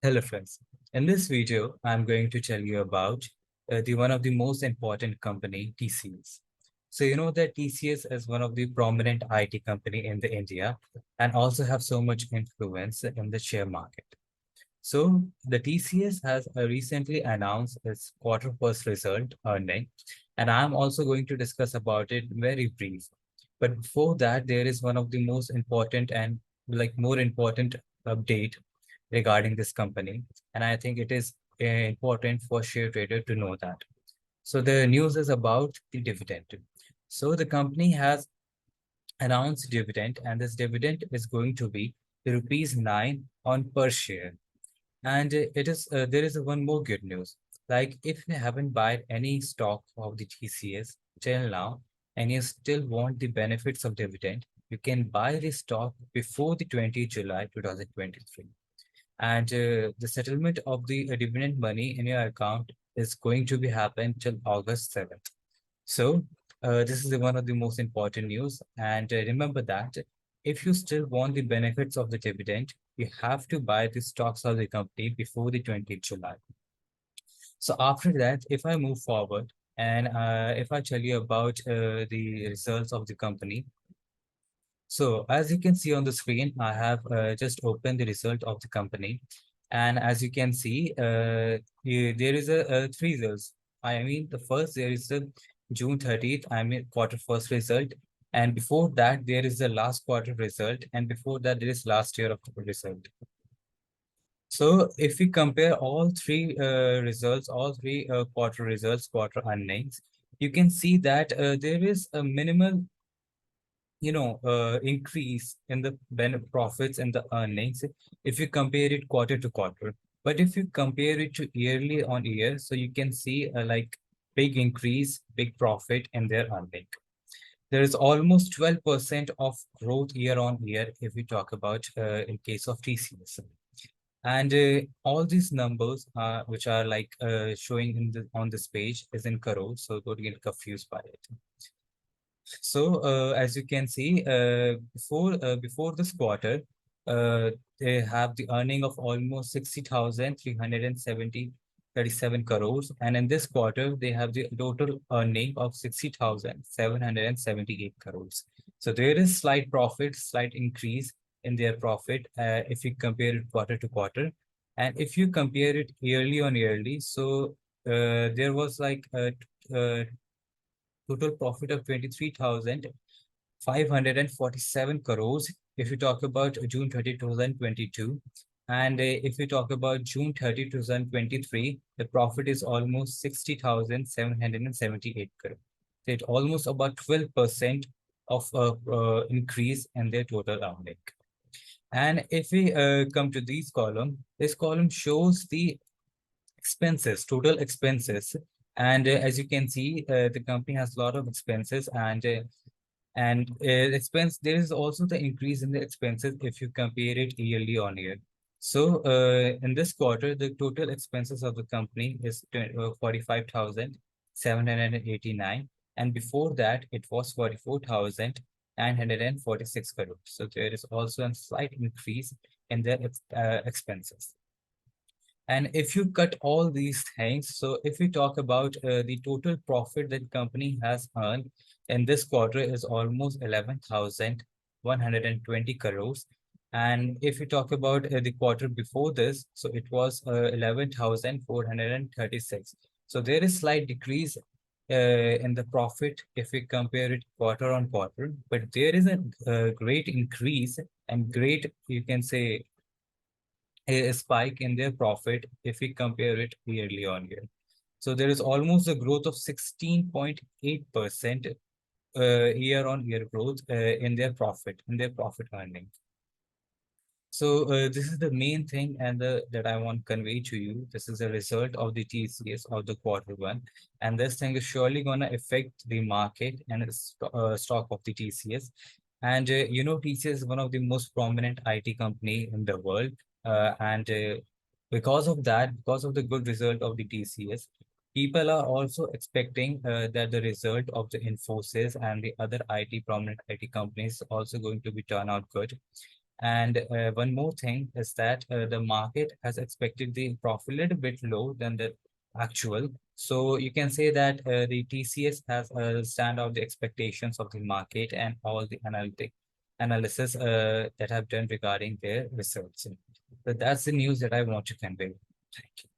Hello friends. In this video, I'm going to tell you about the one of the most important company, TCS. So you know that TCS is one of the prominent IT company in the India and also have so much influence in the share market. So the TCS has recently announced its quarter first result earning, and I'm also going to discuss about it very brief. But before that, there is one of the most important and more important update regarding this company, and I think it is important for share trader to know that. So the news is about the dividend. So the company has announced dividend, and this dividend is going to be rupees 9 on per share. And it is there is one more good news. Like if you haven't bought any stock of the TCS till now, and you still want the benefits of dividend, you can buy the stock before the 20th July 2023. And the settlement of the dividend money in your account is going to be happen till August 7th. So this is one of the most important news. And remember that if you still want the benefits of the dividend, you have to buy the stocks of the company before the 20th July. So after that, if I move forward and if I tell you about the results of the company, so as you can see on the screen, I have just opened the result of the company. And as you can see, there is a three results. I mean, the first, there is the June 30th, I mean, quarter first result. And before that, there is the last quarter result. And before that, there is last year of the result. So if we compare all three results, all three quarter results, quarter earnings, you can see that there is a minimal increase in the profits and the earnings if you compare it quarter to quarter. But if you compare it to yearly on year, so you can see like big increase, big profit in their earning. There is almost 12% of growth year on year if we talk about in case of TCS. And all these numbers, which are like showing in the on this page, is in crores, so don't get confused by it. So as you can see, before this quarter, they have the earning of almost 60,337 crores, and in this quarter they have the total earning of 60,778 crores. So there is slight profit, slight increase in their profit if you compare it quarter to quarter, and if you compare it yearly on yearly, so there was like a total profit of 23,547 crores if you talk about June 30, 2022. And if we talk about June 30, 2023, the profit is almost 60,778 crores. So it almost about 12% of increase in their total earning. And if we come to this column shows the expenses, total expenses. And as you can see, the company has a lot of expenses and expense. There is also the increase in the expenses if you compare it yearly on year. So in this quarter, the total expenses of the company is 45,789, and before that, it was 44,946 crores. So there is also a slight increase in their expenses. And if you cut all these things, so if we talk about the total profit that company has earned in this quarter is almost 11,120 crores. And if we talk about the quarter before this, so it was 11,436. So there is slight decrease in the profit if we compare it quarter on quarter, but there is a great increase and great, you can say, a spike in their profit if we compare it yearly on year. So there is almost a growth of 16.8% year on year growth in their profit earning. So this is the main thing and that I want to convey to you. This is a result of the TCS of the quarter one. And this thing is surely going to affect the market and stock of the TCS. And TCS is one of the most prominent IT company in the world. And because of that, because of the good result of the TCS, people are also expecting that the result of the Infosys and the other IT prominent IT companies also going to be turn out good. And one more thing is that the market has expected the profit a little bit low than the actual. So you can say that the TCS has stand out the expectations of the market and all the analytic analysis that have done regarding their research. So that's the news that I want to convey. Thank you.